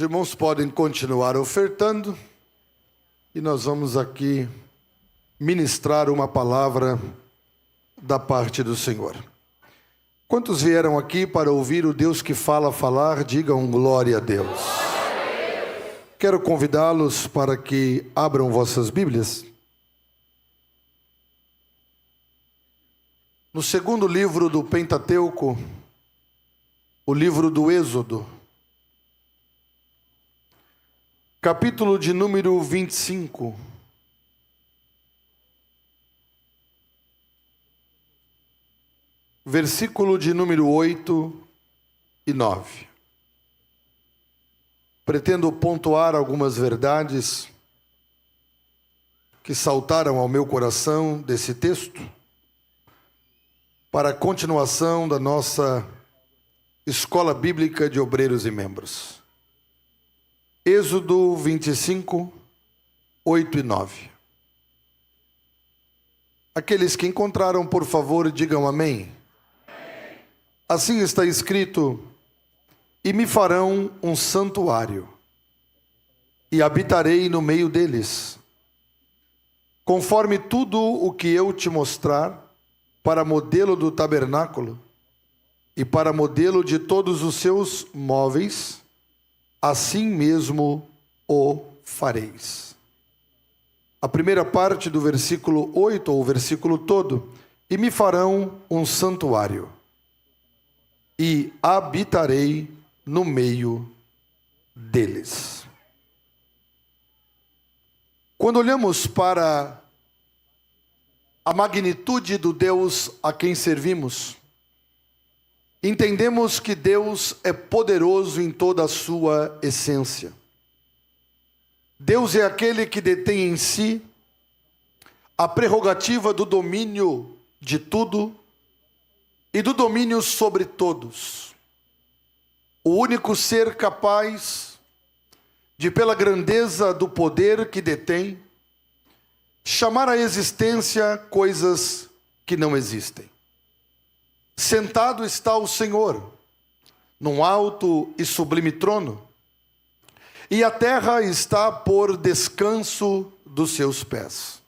irmãos podem continuar ofertando e nós vamos aqui ministrar uma palavra da parte do Senhor. Quantos vieram aqui para ouvir o Deus que fala falar, digam glória a Deus. Quero convidá-los para que abram vossas Bíblias no segundo livro do Pentateuco, o livro do Êxodo, capítulo de número 25. Versículo de número 8 e 9. Pretendo pontuar algumas verdades que saltaram ao meu coração desse texto para a continuação da nossa Escola Bíblica de Obreiros e Membros. Êxodo 25, 8 e 9. Aqueles que encontraram, por favor, digam amém. Assim está escrito: e me farão um santuário, e habitarei no meio deles, conforme tudo o que eu te mostrar, para modelo do tabernáculo, e para modelo de todos os seus móveis, assim mesmo o fareis. A primeira parte do versículo 8, ou o versículo todo: e me farão um santuário, e habitarei no meio deles. Quando olhamos para a magnitude do Deus a quem servimos, entendemos que Deus é poderoso em toda a sua essência. Deus é aquele que detém em si a prerrogativa do domínio de tudo e do domínio sobre todos. O único ser capaz de, pela grandeza do poder que detém, chamar à existência coisas que não existem. Sentado está o Senhor, num alto e sublime trono, e a terra está por descanso dos seus pés.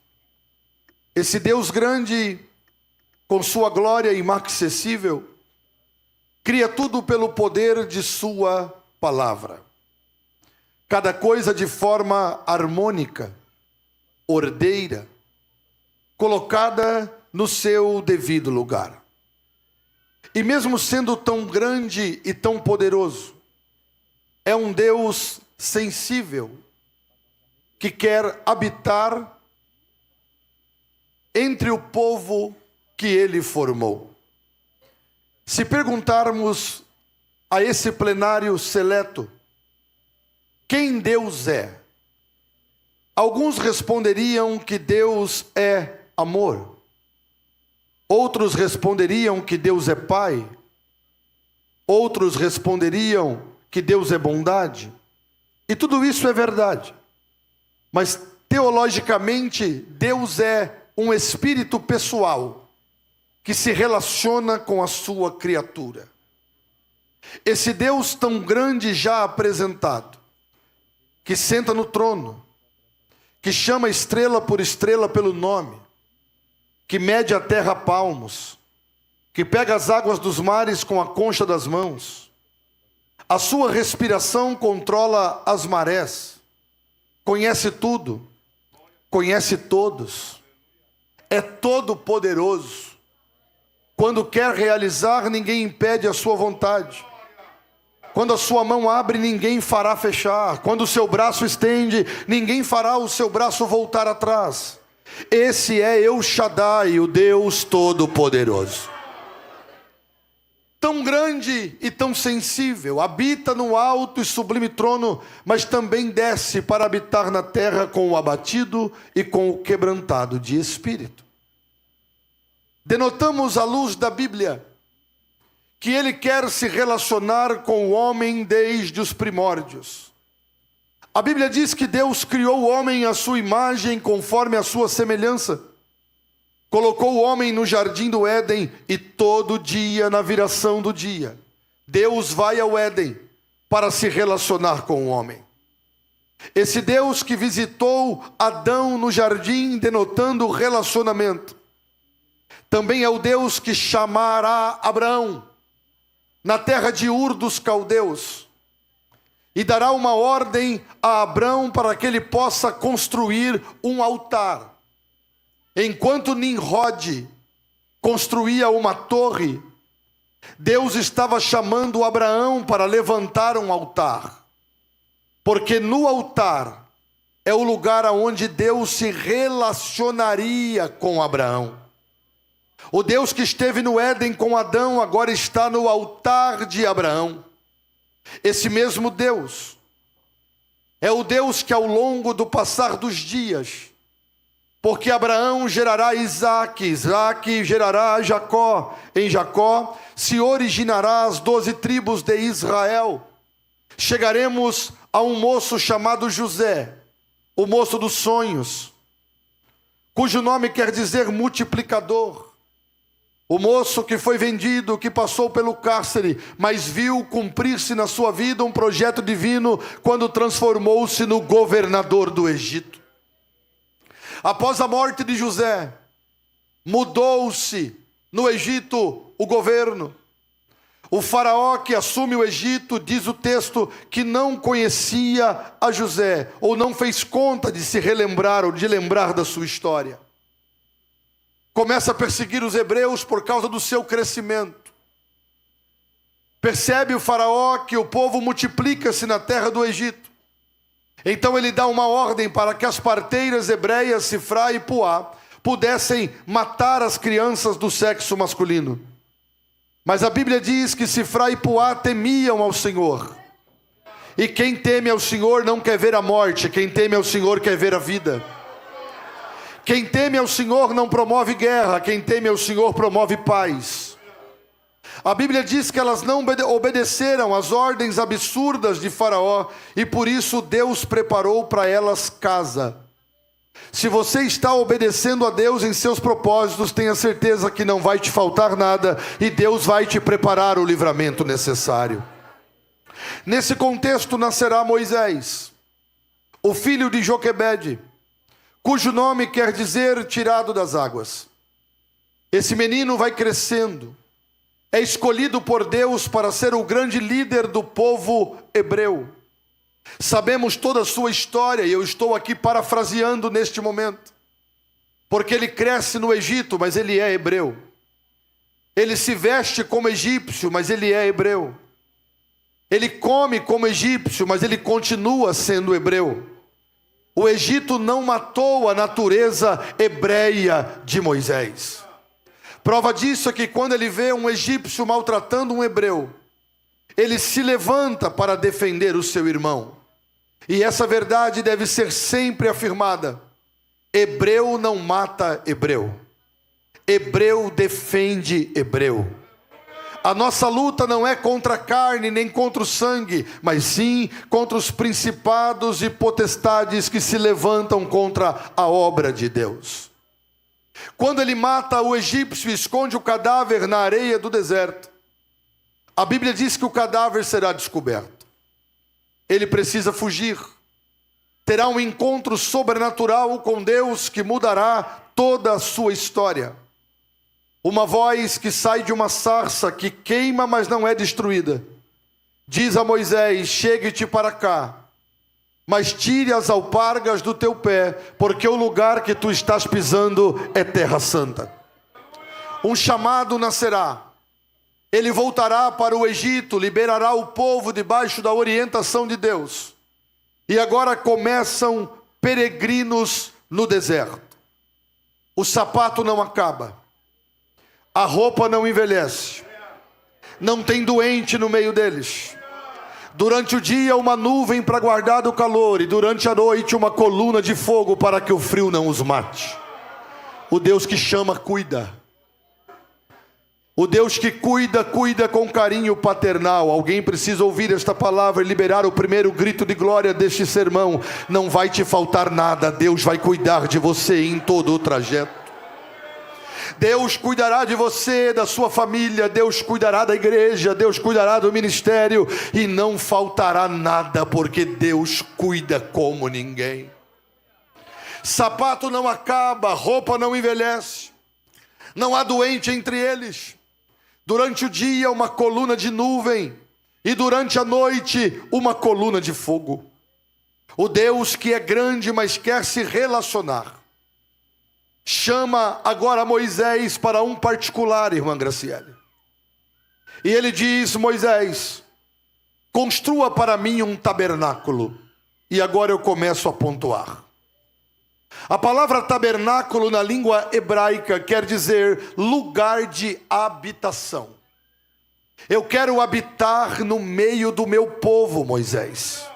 Esse Deus grande, com sua glória inacessível, cria tudo pelo poder de sua palavra. Cada coisa de forma harmônica, ordeira, colocada no seu devido lugar. E mesmo sendo tão grande e tão poderoso, é um Deus sensível, que quer habitar entre o povo que ele formou. Se perguntarmos a esse plenário seleto quem Deus é, alguns responderiam que Deus é amor. Outros responderiam que Deus é Pai. Outros responderiam que Deus é bondade. E tudo isso é verdade. Mas teologicamente, Deus é um espírito pessoal que se relaciona com a sua criatura. Esse Deus tão grande já apresentado, que senta no trono, que chama estrela por estrela pelo nome, que mede a terra a palmos, que pega as águas dos mares com a concha das mãos, a sua respiração controla as marés, conhece tudo, conhece todos, é todo poderoso. Quando quer realizar, ninguém impede a sua vontade. Quando a sua mão abre, ninguém fará fechar. Quando o seu braço estende, ninguém fará o seu braço voltar atrás. Esse é El Shaddai, o Deus Todo-Poderoso. Tão grande e tão sensível, habita no alto e sublime trono, mas também desce para habitar na terra com o abatido e com o quebrantado de espírito. Denotamos à luz da Bíblia que ele quer se relacionar com o homem desde os primórdios. A Bíblia diz que Deus criou o homem à sua imagem, conforme a sua semelhança. Colocou o homem no jardim do Éden e todo dia, na viração do dia, Deus vai ao Éden para se relacionar com o homem. Esse Deus que visitou Adão no jardim, denotando relacionamento, também é o Deus que chamará Abraão na terra de Ur dos Caldeus e dará uma ordem a Abraão para que ele possa construir um altar. Enquanto Nimrod construía uma torre, Deus estava chamando Abraão para levantar um altar, porque no altar é o lugar onde Deus se relacionaria com Abraão. O Deus que esteve no Éden com Adão agora está no altar de Abraão. Esse mesmo Deus é o Deus que ao longo do passar dos dias, porque Abraão gerará Isaque, Isaque gerará Jacó, em Jacó se originará as 12 tribos de Israel. Chegaremos a um moço chamado José, o moço dos sonhos, cujo nome quer dizer multiplicador. O moço que foi vendido, que passou pelo cárcere, mas viu cumprir-se na sua vida um projeto divino quando transformou-se no governador do Egito. Após a morte de José, mudou-se no Egito o governo. O faraó que assume o Egito, diz o texto, que não conhecia a José, ou não fez conta de se relembrar ou de lembrar da sua história. Começa a perseguir os hebreus por causa do seu crescimento. Percebe o faraó que o povo multiplica-se na terra do Egito. Então ele dá uma ordem para que as parteiras hebreias, Sifrá e Puá, pudessem matar as crianças do sexo masculino. Mas a Bíblia diz que Sifrá e Puá temiam ao Senhor. E quem teme ao Senhor não quer ver a morte, quem teme ao Senhor quer ver a vida. Quem teme ao Senhor não promove guerra, quem teme ao Senhor promove paz. A Bíblia diz que elas não obedeceram às ordens absurdas de Faraó, e por isso Deus preparou para elas casa. Se você está obedecendo a Deus em seus propósitos, tenha certeza que não vai te faltar nada, e Deus vai te preparar o livramento necessário. Nesse contexto nascerá Moisés, o filho de Joquebede, cujo nome quer dizer tirado das águas. Esse menino vai crescendo, é escolhido por Deus para ser o grande líder do povo hebreu. Sabemos toda a sua história e eu estou aqui parafraseando neste momento, porque ele cresce no Egito, mas ele é hebreu. Ele se veste como egípcio, mas ele é hebreu. Ele come como egípcio, mas ele continua sendo hebreu. O Egito não matou a natureza hebreia de Moisés. Prova disso é que quando ele vê um egípcio maltratando um hebreu, ele se levanta para defender o seu irmão. E essa verdade deve ser sempre afirmada. Hebreu não mata hebreu. Hebreu defende hebreu. A nossa luta não é contra a carne nem contra o sangue, mas sim contra os principados e potestades que se levantam contra a obra de Deus. Quando ele mata o egípcio e esconde o cadáver na areia do deserto, a Bíblia diz que o cadáver será descoberto. Ele precisa fugir. Terá um encontro sobrenatural com Deus que mudará toda a sua história. Uma voz que sai de uma sarça que queima, mas não é destruída, diz a Moisés: chegue-te para cá, mas tire as alpargas do teu pé, porque o lugar que tu estás pisando é terra santa. Um chamado nascerá. Ele voltará para o Egito, liberará o povo debaixo da orientação de Deus. E agora começam peregrinos no deserto. O sapato não acaba. A roupa não envelhece. Não tem doente no meio deles. Durante o dia uma nuvem para guardar do calor, e durante a noite uma coluna de fogo para que o frio não os mate. O Deus que chama, cuida. O Deus que cuida, cuida com carinho paternal. Alguém precisa ouvir esta palavra e liberar o primeiro grito de glória deste sermão. Não vai te faltar nada, Deus vai cuidar de você em todo o trajeto. Deus cuidará de você, da sua família, Deus cuidará da igreja, Deus cuidará do ministério, e não faltará nada, porque Deus cuida como ninguém. Sapato não acaba, roupa não envelhece, não há doente entre eles. Durante o dia uma coluna de nuvem, e durante a noite uma coluna de fogo. O Deus que é grande, mas quer se relacionar, chama agora Moisés para um particular, irmã Graciele. E ele diz: Moisés, construa para mim um tabernáculo. E agora eu começo a pontuar. A palavra tabernáculo na língua hebraica quer dizer lugar de habitação. Eu quero habitar no meio do meu povo, Moisés.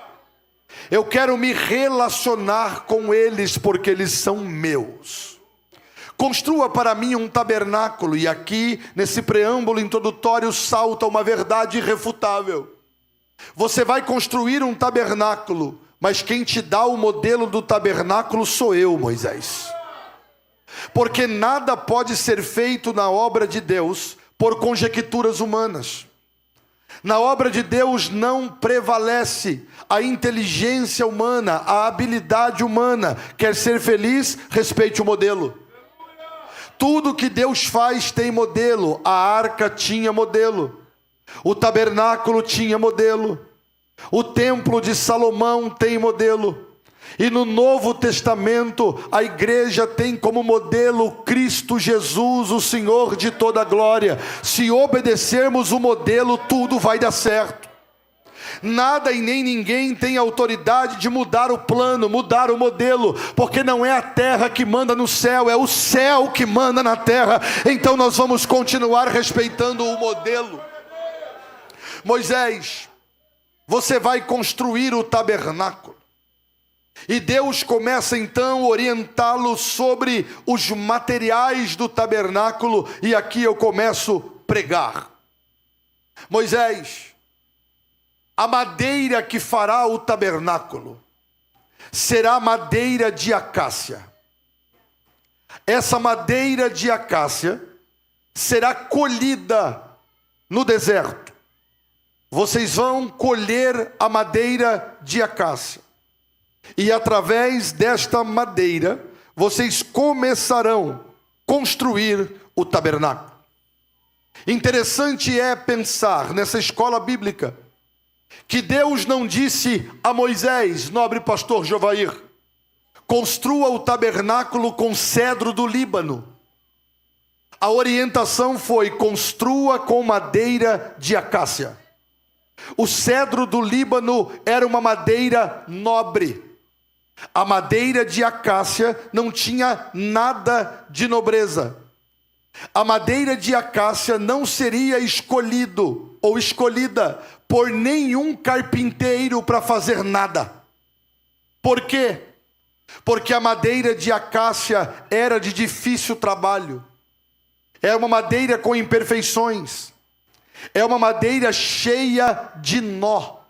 Eu quero me relacionar com eles, porque eles são meus. Construa para mim um tabernáculo. E aqui, nesse preâmbulo introdutório, salta uma verdade irrefutável. Você vai construir um tabernáculo, mas quem te dá o modelo do tabernáculo sou eu, Moisés. Porque nada pode ser feito na obra de Deus por conjecturas humanas. Na obra de Deus não prevalece a inteligência humana, a habilidade humana. Quer ser feliz? Respeite o modelo. Tudo que Deus faz tem modelo. A arca tinha modelo, o tabernáculo tinha modelo, o templo de Salomão tem modelo. E no Novo Testamento a igreja tem como modelo Cristo Jesus, o Senhor de toda a glória. Se obedecermos o modelo, tudo vai dar certo. Nada e nem ninguém tem autoridade de mudar o plano, mudar o modelo, porque não é a terra que manda no céu, é o céu que manda na terra. Então nós vamos continuar respeitando o modelo. Moisés, você vai construir o tabernáculo. E Deus começa então a orientá-lo sobre os materiais do tabernáculo. E aqui eu começo a pregar. Moisés, a madeira que fará o tabernáculo será madeira de acácia. Essa madeira de acácia será colhida no deserto. Vocês vão colher a madeira de acácia. E através desta madeira, vocês começarão a construir o tabernáculo. Interessante é pensar nessa escola bíblica, que Deus não disse a Moisés, nobre pastor Jovair, construa o tabernáculo com cedro do Líbano. A orientação foi: construa com madeira de acácia. O cedro do Líbano era uma madeira nobre. A madeira de acácia não tinha nada de nobreza. A madeira de acácia não seria escolhido ou escolhida por nenhum carpinteiro para fazer nada. Por quê? Porque a madeira de acácia era de difícil trabalho. É uma madeira com imperfeições. É uma madeira cheia de nó.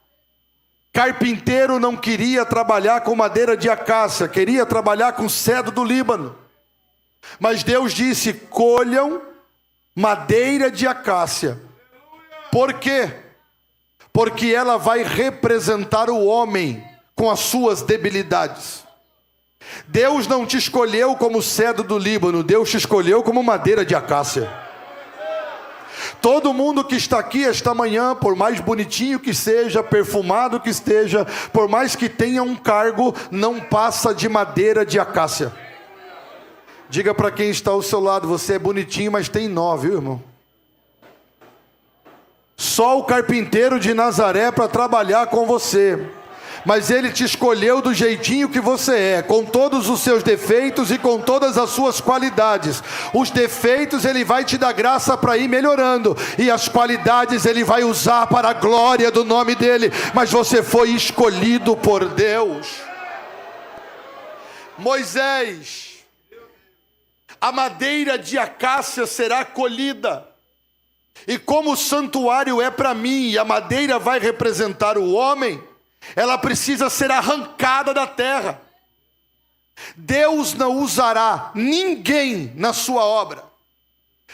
Carpinteiro não queria trabalhar com madeira de acácia, queria trabalhar com cedro do Líbano. Mas Deus disse: colham madeira de acácia. Por quê? Porque ela vai representar o homem com as suas debilidades. Deus não te escolheu como cedro do Líbano, Deus te escolheu como madeira de acácia. Todo mundo que está aqui esta manhã, por mais bonitinho que seja, perfumado que esteja, por mais que tenha um cargo, não passa de madeira de acácia. Diga para quem está ao seu lado: você é bonitinho, mas tem nó, viu, irmão? Só o carpinteiro de Nazaré para trabalhar com você. Mas Ele te escolheu do jeitinho que você é, com todos os seus defeitos e com todas as suas qualidades. Os defeitos Ele vai te dar graça para ir melhorando, e as qualidades Ele vai usar para a glória do nome dEle. Mas você foi escolhido por Deus. Moisés, a madeira de acácia será colhida. E como o santuário é para mim e a madeira vai representar o homem, ela precisa ser arrancada da terra. Deus não usará ninguém na sua obra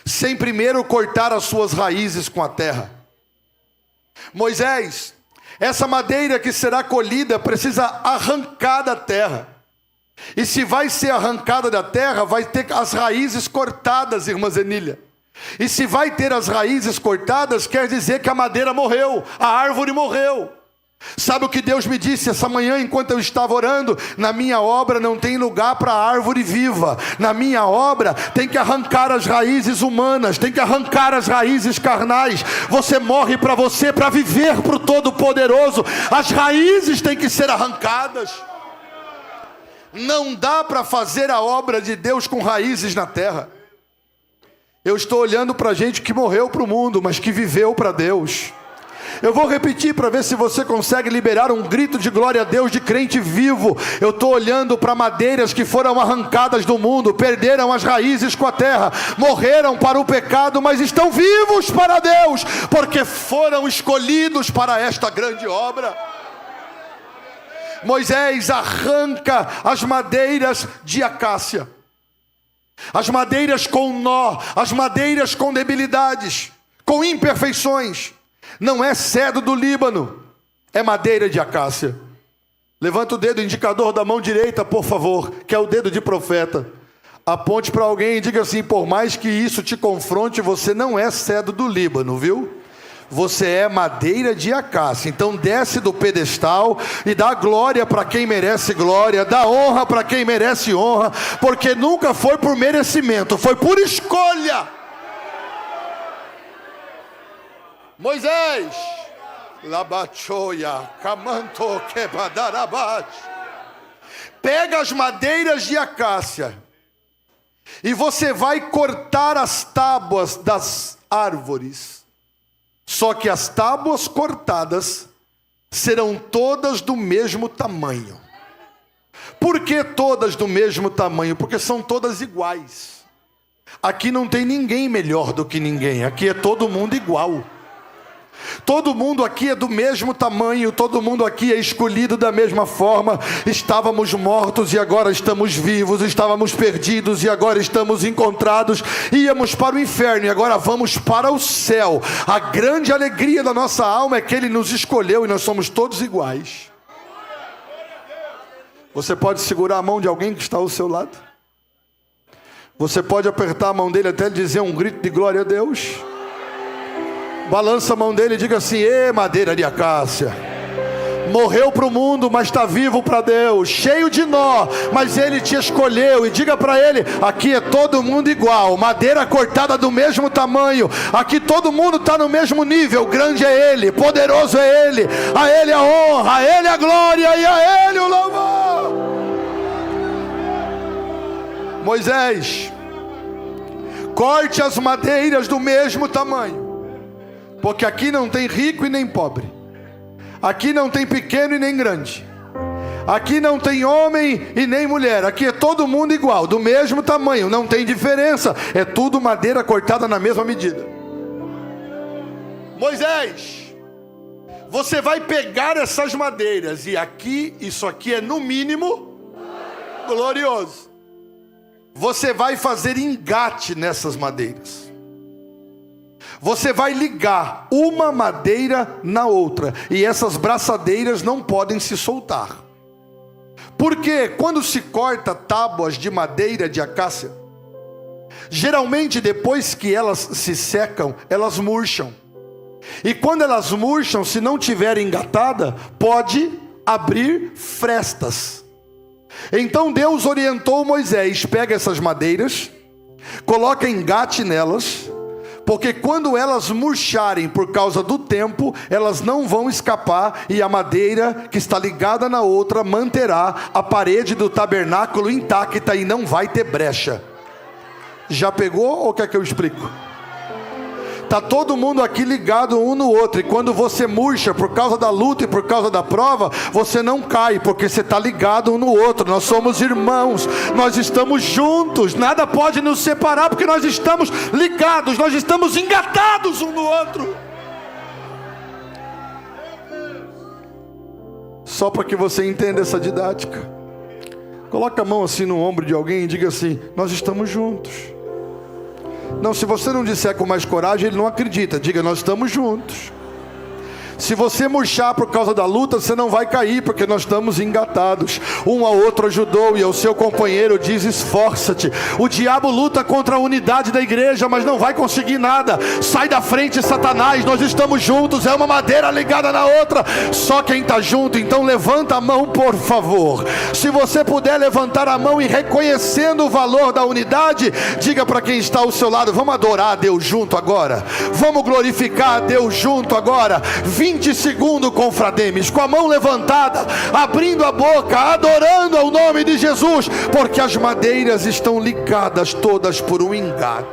sem primeiro cortar as suas raízes com a terra. Moisés, essa madeira que será colhida precisa arrancar da terra. E se vai ser arrancada da terra, vai ter as raízes cortadas, irmã Zenília. E se vai ter as raízes cortadas, quer dizer que a madeira morreu, a árvore morreu. Sabe o que Deus me disse essa manhã enquanto eu estava orando? Na minha obra não tem lugar para árvore viva. Na minha obra tem que arrancar as raízes humanas, tem que arrancar as raízes carnais. Você morre para você, para viver para o Todo-Poderoso. As raízes têm que ser arrancadas. Não dá para fazer a obra de Deus com raízes na terra. Eu estou olhando para gente que morreu para o mundo, mas que viveu para Deus. Eu vou repetir para ver se você consegue liberar um grito de glória a Deus de crente vivo. Eu estou olhando para madeiras que foram arrancadas do mundo, perderam as raízes com a terra, morreram para o pecado, mas estão vivos para Deus, porque foram escolhidos para esta grande obra. Moisés arranca as madeiras de acácia, as madeiras com nó, as madeiras com debilidades, com imperfeições. Não é cedro do Líbano, é madeira de acácia. Levanta o dedo indicador da mão direita, por favor, que é o dedo de profeta. Aponte para alguém e diga assim: por mais que isso te confronte, você não é cedro do Líbano, viu? Você é madeira de acácia. Então desce do pedestal e dá glória para quem merece glória, dá honra para quem merece honra, porque nunca foi por merecimento, foi por escolha. Moisés, labachoia, camanto quebadarabat, pega as madeiras de acácia e você vai cortar as tábuas das árvores. Só que as tábuas cortadas serão todas do mesmo tamanho. Por que todas do mesmo tamanho? Porque são todas iguais. Aqui não tem ninguém melhor do que ninguém, aqui é todo mundo igual. Todo mundo aqui é do mesmo tamanho, todo mundo aqui é escolhido da mesma forma. Estávamos mortos e agora estamos vivos, estávamos perdidos e agora estamos encontrados, íamos para o inferno e agora vamos para o céu. A grande alegria da nossa alma é que Ele nos escolheu e nós somos todos iguais. Você pode segurar a mão de alguém que está ao seu lado? Você pode apertar a mão dele até ele dizer um grito de glória a Deus? Balança a mão dele e diga assim: ê, madeira de acácia, morreu para o mundo, mas está vivo para Deus, cheio de nó, mas Ele te escolheu. E diga para ele: aqui é todo mundo igual, madeira cortada do mesmo tamanho, aqui todo mundo está no mesmo nível. Grande é Ele, poderoso é Ele, a Ele a honra, a Ele a glória e a Ele o louvor. Moisés, corte as madeiras do mesmo tamanho, porque aqui não tem rico e nem pobre, aqui não tem pequeno e nem grande, aqui não tem homem e nem mulher, aqui é todo mundo igual, do mesmo tamanho, não tem diferença, é tudo madeira cortada na mesma medida. Moisés, você vai pegar essas madeiras e aqui, isso aqui é no mínimo glorioso. Você vai fazer engate nessas madeiras. Você vai ligar uma madeira na outra, e essas braçadeiras não podem se soltar. Porque quando se corta tábuas de madeira de acácia, geralmente depois que elas se secam, elas murcham. E quando elas murcham, se não tiver engatada, pode abrir frestas. Então Deus orientou Moisés: pega essas madeiras, coloca engate nelas, porque quando elas murcharem por causa do tempo, elas não vão escapar, e a madeira que está ligada na outra manterá a parede do tabernáculo intacta e não vai ter brecha. Já pegou ou quer que eu explique? Está todo mundo aqui ligado um no outro, e quando você murcha por causa da luta e por causa da prova, você não cai, porque você está ligado um no outro. Nós somos irmãos, nós estamos juntos, nada pode nos separar, porque nós estamos ligados, nós estamos engatados um no outro. Só para que você entenda essa didática, coloca a mão assim no ombro de alguém e diga assim: nós estamos juntos. Não, se você não disser com mais coragem, ele não acredita. Diga, nós estamos juntos. Se você murchar por causa da luta, você não vai cair, porque nós estamos engatados. Um ao outro ajudou, e ao seu companheiro diz, esforça-te. O diabo luta contra a unidade da igreja, mas não vai conseguir nada. Sai da frente, Satanás, nós estamos juntos, é uma madeira ligada na outra. Só quem está junto, então levanta a mão, por favor. Se você puder levantar a mão e reconhecendo o valor da unidade, diga para quem está ao seu lado, vamos adorar a Deus junto agora. Vamos glorificar a Deus junto agora. 20 segundos, confrademes, com a mão levantada, abrindo a boca, adorando ao nome de Jesus, porque as madeiras estão ligadas todas por um engate.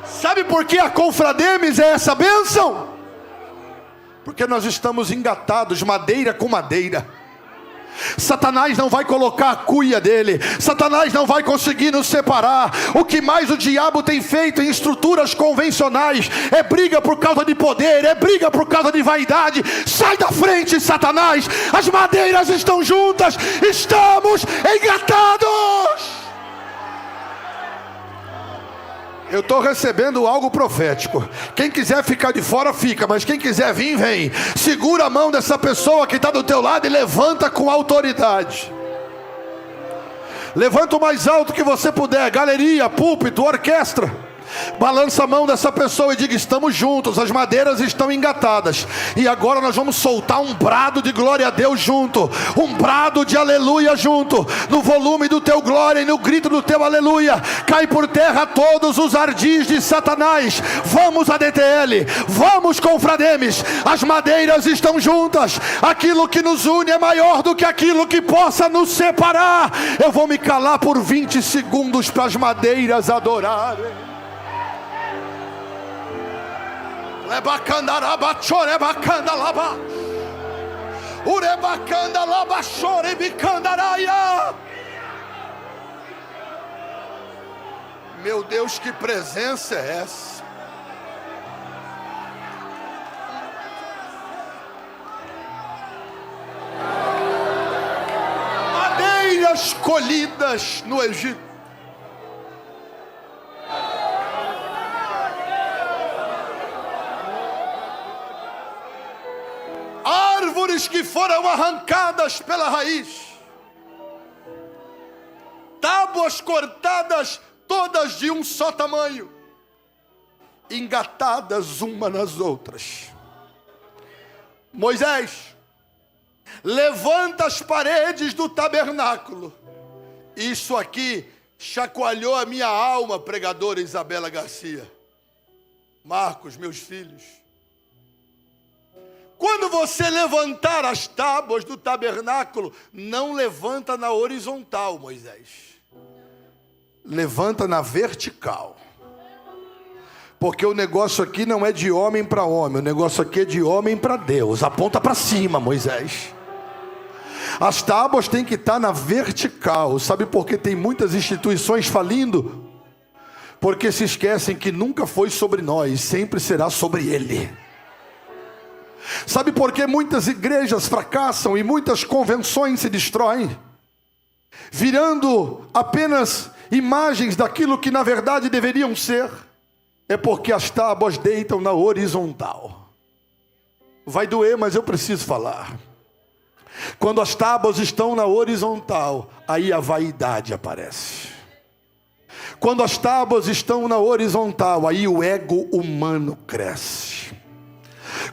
Sabe por que a confrademes é essa bênção? Porque nós estamos engatados, madeira com madeira. Satanás não vai colocar a cuia dele. Satanás não vai conseguir nos separar. O que mais o diabo tem feito em estruturas convencionais é briga por causa de poder, é briga por causa de vaidade. Sai da frente, Satanás. As madeiras estão juntas. Estamos engatados. Eu estou recebendo algo profético. Quem quiser ficar de fora, fica. Mas quem quiser vir, vem. Segura a mão dessa pessoa que está do teu lado e levanta com autoridade. Levanta o mais alto que você puder. Galeria, púlpito, orquestra. Balança a mão dessa pessoa e diga, estamos juntos, as madeiras estão engatadas. E agora nós vamos soltar um brado de glória a Deus junto. Um brado de aleluia junto. No volume do teu glória e no grito do teu aleluia. Cai por terra todos os ardis de Satanás. Vamos ADTL, vamos confrademes. As madeiras estão juntas. Aquilo que nos une é maior do que aquilo que possa nos separar. Eu vou me calar por 20 segundos para as madeiras adorarem. Meu Deus, que presença é essa? Madeiras colhidas no Egito. Árvores que foram arrancadas pela raiz, tábuas cortadas todas de um só tamanho, engatadas uma nas outras. Moisés, levanta as paredes do tabernáculo. Isso aqui chacoalhou a minha alma, pregadora Isabela Garcia. Marcos, meus filhos, quando você levantar as tábuas do tabernáculo, não levanta na horizontal, Moisés. Levanta na vertical. Porque o negócio aqui não é de homem para homem, o negócio aqui é de homem para Deus. Aponta para cima, Moisés. As tábuas têm que estar na vertical. Sabe por que tem muitas instituições falindo? Porque se esquecem que nunca foi sobre nós, sempre será sobre Ele. Sabe por que muitas igrejas fracassam e muitas convenções se destroem? Virando apenas imagens daquilo que na verdade deveriam ser. É porque as tábuas deitam na horizontal. Vai doer, mas eu preciso falar. Quando as tábuas estão na horizontal, aí a vaidade aparece. Quando as tábuas estão na horizontal, aí o ego humano cresce.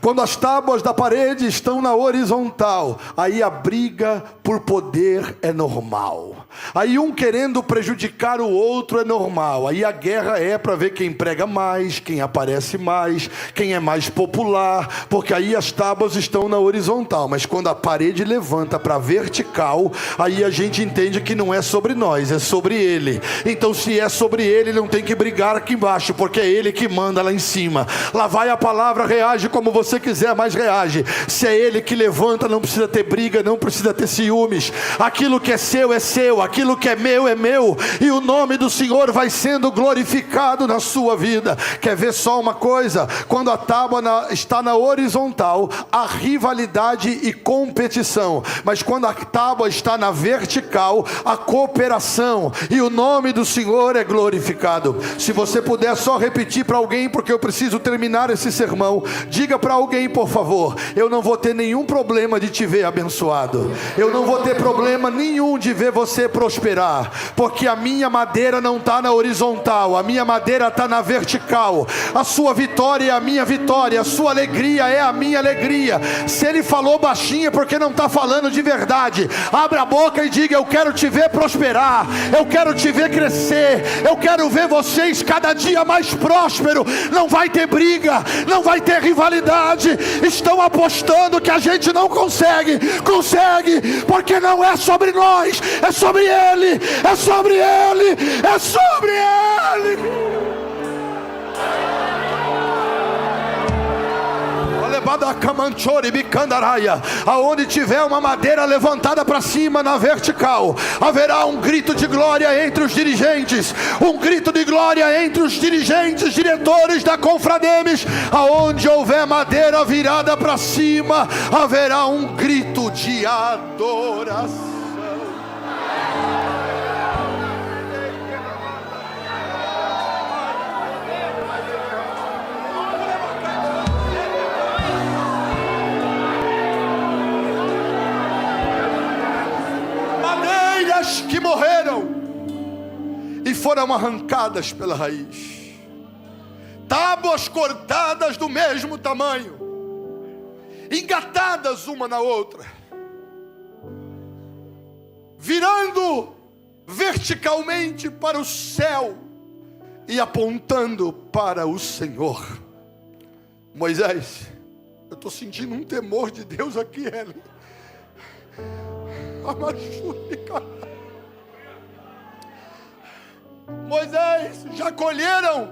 Quando as tábuas da parede estão na horizontal, aí a briga por poder é normal. Aí um querendo prejudicar o outro é normal. Aí a guerra é para ver quem prega mais, quem aparece mais, quem é mais popular. Porque aí as tábuas estão na horizontal. Mas quando a parede levanta para vertical, aí a gente entende que não é sobre nós, é sobre Ele. Então se é sobre Ele, não tem que brigar aqui embaixo, porque é Ele que manda lá em cima. Lá vai a palavra, reage como você você quiser, mas reage. Se é Ele que levanta, não precisa ter briga, não precisa ter ciúmes. Aquilo que é seu, aquilo que é meu, e o nome do Senhor vai sendo glorificado na sua vida. Quer ver só uma coisa? Quando a tábua está na horizontal, há rivalidade e competição, mas quando a tábua está na vertical, a cooperação, e o nome do Senhor é glorificado. Se você puder só repetir para alguém, porque eu preciso terminar esse sermão, diga para alguém, por favor: eu não vou ter nenhum problema de te ver abençoado, eu não vou ter problema nenhum de ver você prosperar, porque a minha madeira não está na horizontal, a minha madeira está na vertical. A sua vitória é a minha vitória, a sua alegria é a minha alegria. Se ele falou baixinho é porque não está falando de verdade. Abra a boca e diga: eu quero te ver prosperar, eu quero te ver crescer, eu quero ver vocês cada dia mais próspero. Não vai ter briga, não vai ter rivalidade. Estão apostando que a gente não consegue, porque não é sobre nós, é sobre Ele, é sobre Ele, é sobre Ele. Aonde tiver uma madeira levantada para cima na vertical, haverá um grito de glória entre os dirigentes, um grito de glória entre os dirigentes, diretores da Confrademes. Aonde houver madeira virada para cima, haverá um grito de adoração. Que morreram e foram arrancadas pela raiz, tábuas cortadas do mesmo tamanho, engatadas uma na outra, virando verticalmente para o céu e apontando para o Senhor. Moisés, eu estou sentindo um temor de Deus aqui, Hélio. Moisés, já colheram?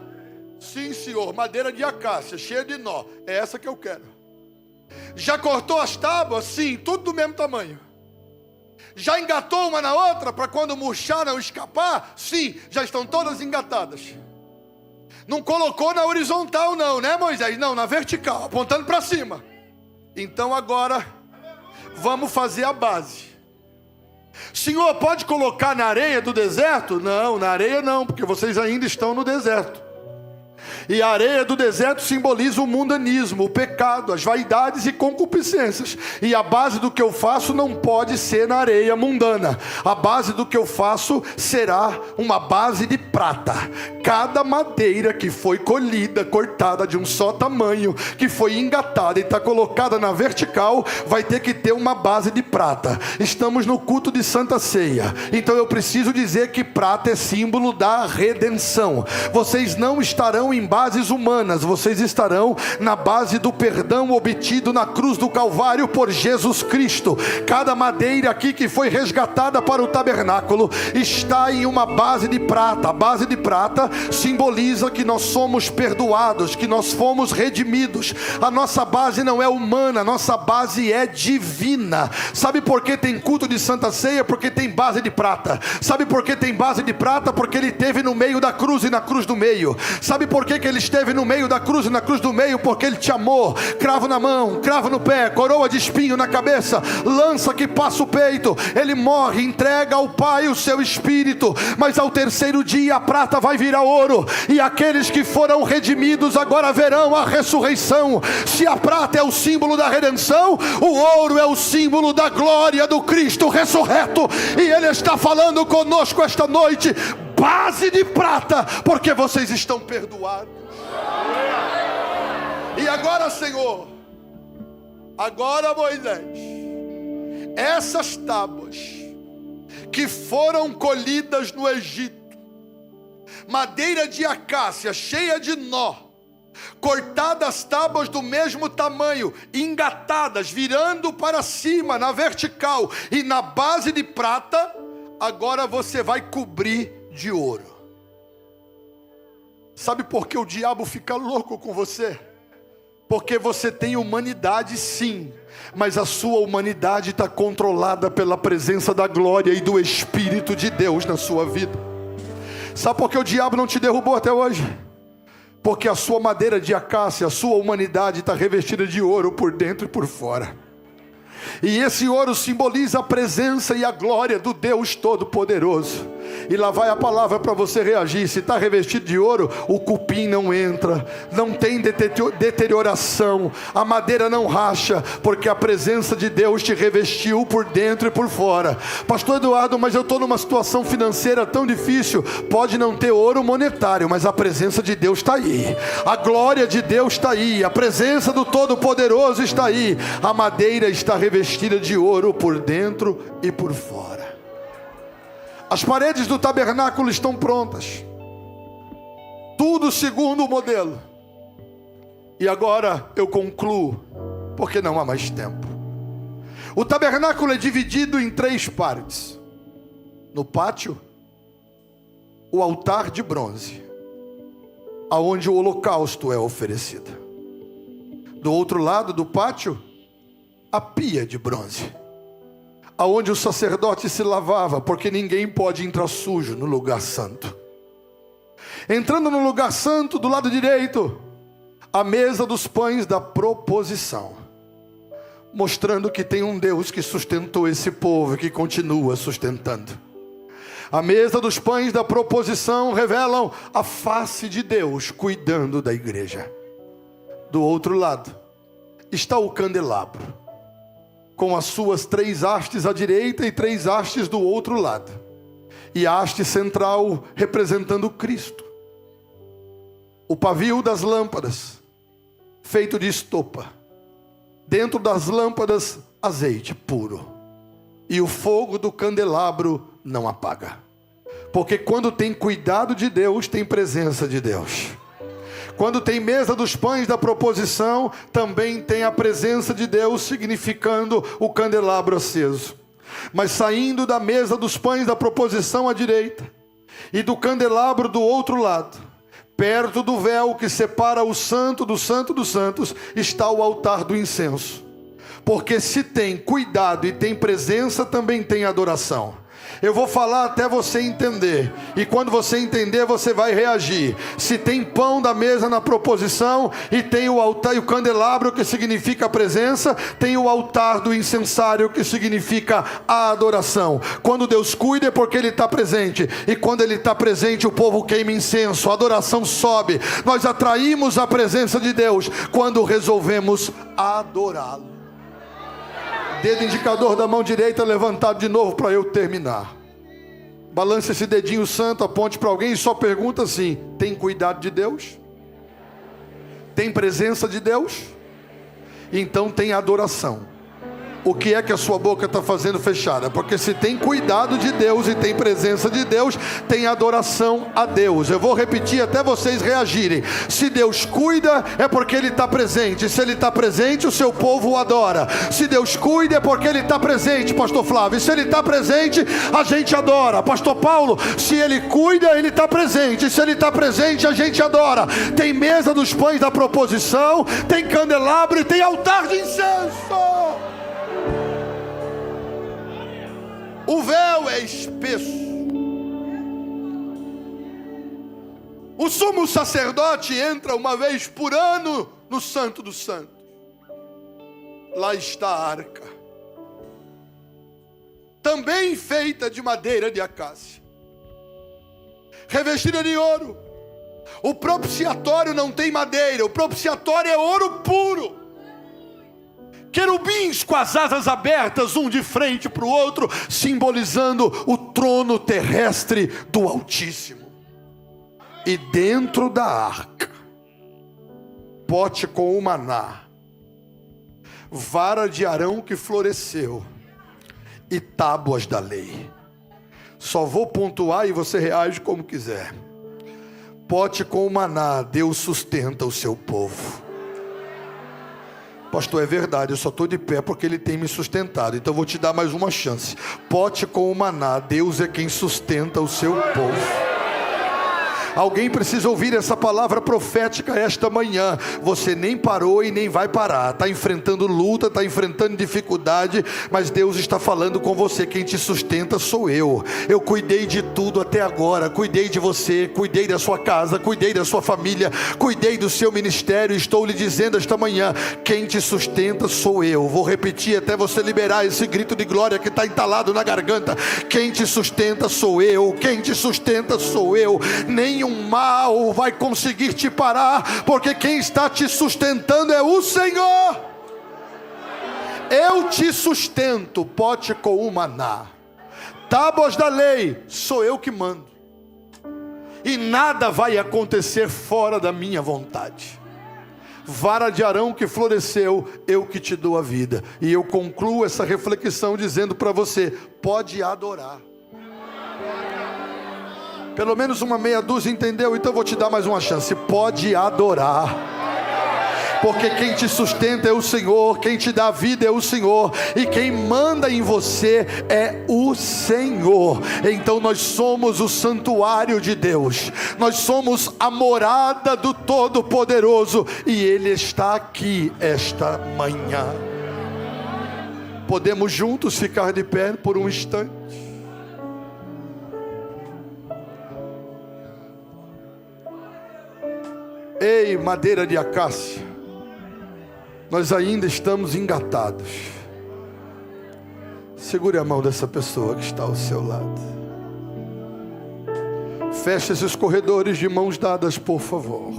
Sim, senhor, madeira de acácia, cheia de nó, é essa que eu quero. Já cortou as tábuas? Sim, tudo do mesmo tamanho. Já engatou uma na outra para quando murchar não escapar? Sim, já estão todas engatadas. Não colocou na horizontal não, né, Moisés? Não, na vertical, apontando para cima. Então agora vamos fazer a base. Senhor, pode colocar na areia do deserto? Não, na areia não, porque vocês ainda estão no deserto. E a areia do deserto simboliza o mundanismo, o pecado, as vaidades e concupiscências. E a base do que eu faço não pode ser na areia mundana. A base do que eu faço será uma base de prata. Cada madeira que foi colhida, cortada de um só tamanho, que foi engatada e está colocada na vertical, vai ter que ter uma base de prata. Estamos no culto de Santa Ceia, então eu preciso dizer que prata é símbolo da redenção. Vocês não estarão em bases humanas, vocês estarão na base do perdão obtido na cruz do Calvário por Jesus Cristo. Cada madeira aqui que foi resgatada para o tabernáculo está em uma base de prata. A base de prata simboliza que nós somos perdoados, que nós fomos redimidos. A nossa base não é humana, a nossa base é divina. Sabe por que tem culto de Santa Ceia? Porque tem base de prata. Sabe por que tem base de prata? Porque ele esteve no meio da cruz e na cruz do meio. Sabe por que ele esteve no meio da cruz e na cruz do meio? Porque ele te amou. Cravo na mão, cravo no pé, coroa de espinho na cabeça, lança que passa o peito. Ele morre, entrega ao Pai o seu espírito, mas ao terceiro dia a prata vai virar ouro, e aqueles que foram redimidos agora verão a ressurreição. Se a prata é o símbolo da redenção, o ouro é o símbolo da glória do Cristo ressurreto, e Ele está falando conosco esta noite: base de prata, porque vocês estão perdoados. E agora, Senhor, agora, Moisés, essas tábuas que foram colhidas no Egito, madeira de acácia cheia de nó, cortadas tábuas do mesmo tamanho, engatadas, virando para cima na vertical e na base de prata, agora você vai cobrir de ouro. Sabe por que o diabo fica louco com você? Porque você tem humanidade sim, mas a sua humanidade está controlada pela presença da glória e do Espírito de Deus na sua vida. Sabe por que o diabo não te derrubou até hoje? Porque a sua madeira de acácia, a sua humanidade está revestida de ouro por dentro e por fora. E esse ouro simboliza a presença e a glória do Deus Todo-Poderoso. E lá vai a palavra para você reagir. Se está revestido de ouro, o cupim não entra, não tem deterioração, a madeira não racha, porque a presença de Deus te revestiu por dentro e por fora. Pastor Eduardo, mas eu estou numa situação financeira tão difícil. Pode não ter ouro monetário, mas a presença de Deus está aí, a glória de Deus está aí, a presença do Todo-Poderoso está aí. A madeira está revestida de ouro por dentro e por fora. As paredes do tabernáculo estão prontas, tudo segundo o modelo. E agora eu concluo, porque não há mais tempo. O tabernáculo é dividido em 3 partes. No pátio, o altar de bronze, aonde o holocausto é oferecido. Do outro lado do pátio, a pia de bronze, aonde o sacerdote se lavava, porque ninguém pode entrar sujo no lugar santo. Entrando no lugar santo, do lado direito, a mesa dos pães da proposição, mostrando que tem um Deus que sustentou esse povo e que continua sustentando. A mesa dos pães da proposição revelam a face de Deus cuidando da igreja. Do outro lado está o candelabro, com as suas 3 hastes à direita e 3 hastes do outro lado, e a haste central representando Cristo. O pavio das lâmpadas, feito de estopa, dentro das lâmpadas azeite puro, e o fogo do candelabro não apaga, porque quando tem cuidado de Deus, tem presença de Deus. Quando tem mesa dos pães da proposição, também tem a presença de Deus, significando o candelabro aceso. Mas saindo da mesa dos pães da proposição à direita, e do candelabro do outro lado, perto do véu que separa o santo do santo dos santos, está o altar do incenso. Porque se tem cuidado e tem presença, também tem adoração. Eu vou falar até você entender, e quando você entender, você vai reagir. Se tem pão da mesa na proposição, e tem o altar e o candelabro, que significa a presença, tem o altar do incensário, que significa a adoração. Quando Deus cuida é porque Ele está presente, e quando Ele está presente, o povo queima incenso, a adoração sobe. Nós atraímos a presença de Deus quando resolvemos adorá-lo. Dedo indicador da mão direita levantado de novo para eu terminar. Balance esse dedinho santo, aponte para alguém e só pergunta assim: tem cuidado de Deus? Tem presença de Deus? Então tem adoração. O que é que a sua boca está fazendo fechada? Porque se tem cuidado de Deus e tem presença de Deus, tem adoração a Deus. Eu vou repetir até vocês reagirem. Se Deus cuida, é porque Ele está presente. Se Ele está presente, o seu povo o adora. Se Deus cuida, é porque Ele está presente, pastor Flávio. E se Ele está presente, a gente adora. Pastor Paulo, se Ele cuida, Ele está presente. Se Ele está presente, a gente adora. Tem mesa dos pães da proposição, tem candelabro e tem altar de incenso. O véu é espesso. O sumo sacerdote entra uma vez por ano no Santo dos Santos. Lá está a arca, também feita de madeira de acácia, revestida de ouro. O propiciatório não tem madeira, o propiciatório é ouro puro. Querubins com as asas abertas, um de frente para o outro, simbolizando o trono terrestre do Altíssimo. E dentro da arca, pote com o maná, vara de Arão que floresceu e tábuas da lei. Só vou pontuar e você reage como quiser. Pote com o maná, Deus sustenta o seu povo. Pastor, é verdade, eu só estou de pé porque Ele tem me sustentado. Então vou te dar mais uma chance. Pote com o maná, Deus é quem sustenta o seu povo. Alguém precisa ouvir essa palavra profética esta manhã. Você nem parou e nem vai parar. Está enfrentando luta, está enfrentando dificuldade, mas Deus está falando com você. Quem te sustenta sou eu. Eu cuidei de tudo até agora. Cuidei de você, cuidei da sua casa, cuidei da sua família, cuidei do seu ministério. Estou lhe dizendo esta manhã, quem te sustenta sou eu. Vou repetir até você liberar esse grito de glória que está entalado na garganta. Quem te sustenta sou eu. Quem te sustenta sou eu. Nenhum mal vai conseguir te parar, porque quem está te sustentando é o Senhor. Eu te sustento, pote com o maná, tábuas da lei, sou eu que mando, e nada vai acontecer fora da minha vontade. Vara de Arão que floresceu, eu que te dou a vida. E eu concluo essa reflexão dizendo para você, pode adorar. Pelo menos uma meia dúzia entendeu? Então eu vou te dar mais uma chance. Pode adorar, porque quem te sustenta é o Senhor, quem te dá vida é o Senhor, e quem manda em você é o Senhor. Então nós somos o santuário de Deus, nós somos a morada do Todo-Poderoso, e Ele está aqui esta manhã. Podemos juntos ficar de pé por um instante? Ei, madeira de acácia, nós ainda estamos engatados. Segure a mão dessa pessoa que está ao seu lado. Feche esses corredores de mãos dadas, por favor.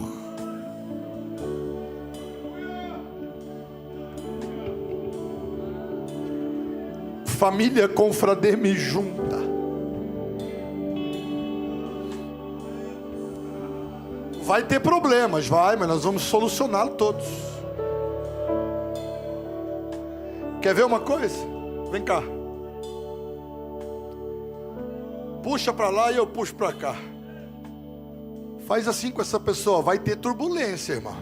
Família Confrader me junta. Vai ter problemas, mas nós vamos solucioná-los todos. Quer ver uma coisa? Vem cá. Puxa para lá e eu puxo para cá. Faz assim com essa pessoa. Vai ter turbulência, irmão.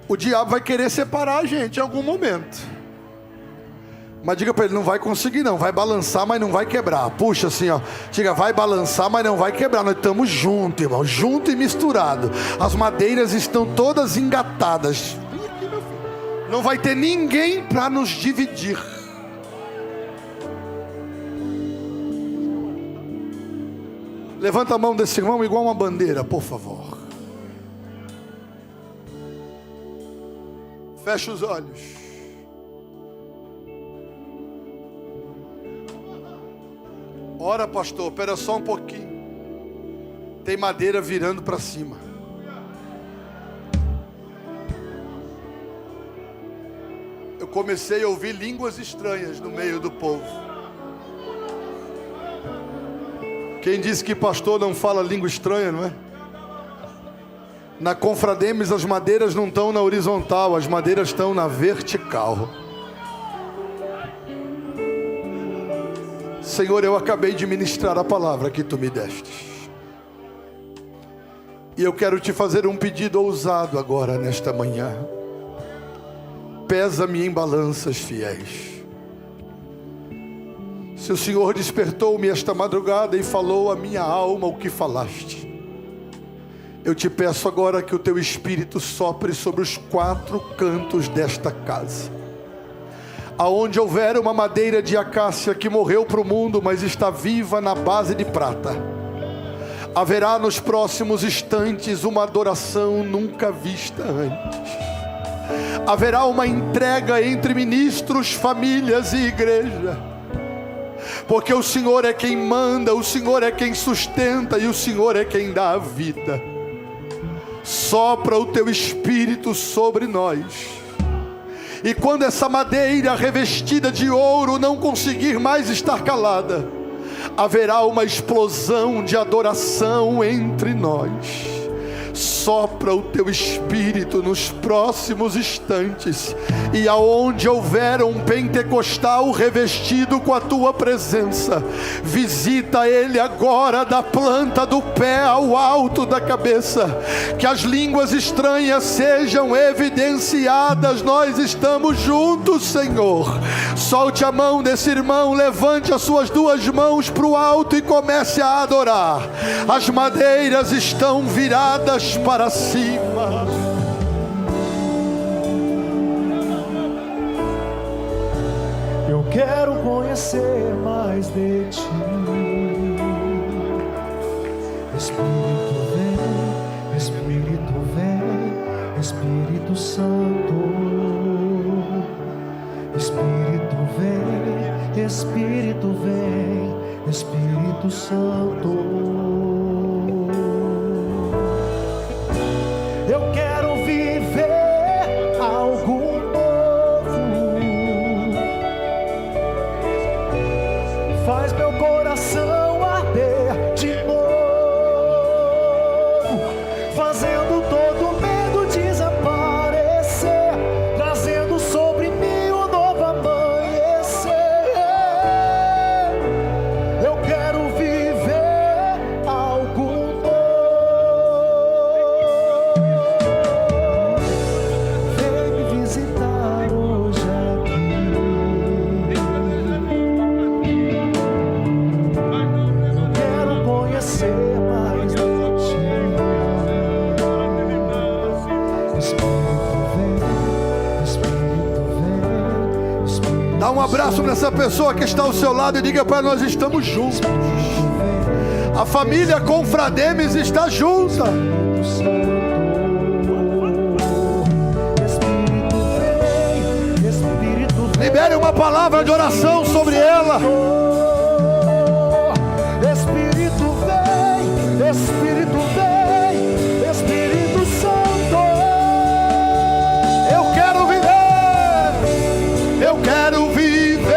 O diabo vai querer separar a gente em algum momento. Mas diga para ele, não vai conseguir não. Vai balançar, mas não vai quebrar. Puxa assim, ó. Diga, vai balançar, mas não vai quebrar. Nós estamos juntos, irmão. Junto e misturado. As madeiras estão todas engatadas. Não vai ter ninguém para nos dividir. Levanta a mão desse irmão igual uma bandeira, por favor. Fecha os olhos. Ora, pastor, espera só um pouquinho. Tem madeira virando para cima. Eu comecei a ouvir línguas estranhas no meio do povo. Quem disse que pastor não fala língua estranha, não é? Na Confrademes as madeiras não estão na horizontal, as madeiras estão na vertical. Senhor, eu acabei de ministrar a palavra que Tu me deste. E eu quero Te fazer um pedido ousado agora nesta manhã. Pesa-me em balanças fiéis. Se o Senhor despertou-me esta madrugada e falou à minha alma o que falaste, eu Te peço agora que o Teu Espírito sopre sobre os 4 cantos desta casa. Aonde houver uma madeira de acácia que morreu para o mundo, mas está viva na base de prata, haverá nos próximos instantes uma adoração nunca vista antes. Haverá uma entrega entre ministros, famílias e igreja, porque o Senhor é quem manda, o Senhor é quem sustenta e o Senhor é quem dá a vida. Sopra o Teu Espírito sobre nós. E quando essa madeira revestida de ouro não conseguir mais estar calada, haverá uma explosão de adoração entre nós. Sopra o Teu Espírito nos próximos instantes, e aonde houver um pentecostal revestido com a Tua presença, visita ele agora da planta do pé ao alto da cabeça. Que as línguas estranhas sejam evidenciadas. Nós estamos juntos, Senhor. Solte a mão desse irmão, levante as suas duas mãos para o alto e comece a adorar. As madeiras estão viradas para cima. Eu quero conhecer mais de ti. Espírito vem, Espírito vem, Espírito Santo. Espírito vem, Espírito vem, Espírito Santo. Eu quero viver algo novo. Faz meu coração arder de novo, fazendo todo medo desaparecer, trazendo sobre mim um novo amanhecer. Eu quero viver algo novo. Vem me visitar hoje aqui. Quero conhecer mais de ti. Espírito vem, Espírito vem, Espírito Dá um abraço para essa pessoa que está ao seu lado e diga para nós: estamos juntos. A família Confrademes está junta. Espírito vem, Espírito vem. Libere uma palavra de oração sobre ela. Espírito vem, Espírito vem, Espírito Santo. Eu quero viver. Eu quero viver.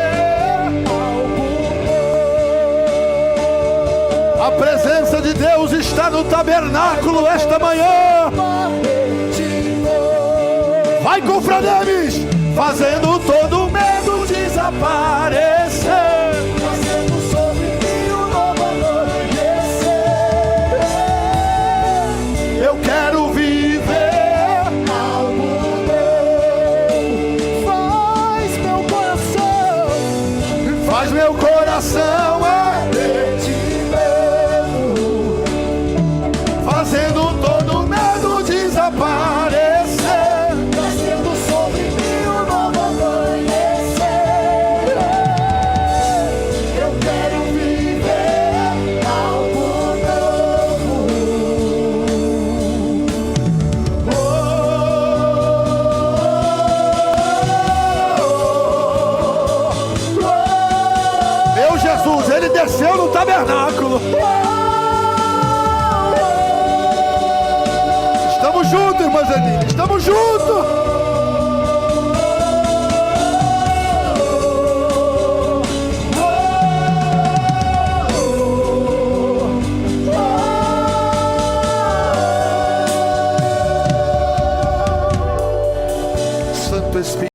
A presença de Deus está no tabernáculo esta manhã. Vai, Confrademes, fazendo todo o medo desaparecer. Trazendo sobre mim um novo amanhecer. Eu quero viver. Algo novo faz meu coração, Faz meu coração arder de novo, fazendo todo o medo desaparecer. trazendo sobre mim um novo amanhecer. Eu quero viver algo novo. Meu Jesus, ele desceu no tabernáculo. Estamos juntos, irmã Janine, estamos juntos. Santo Espírito.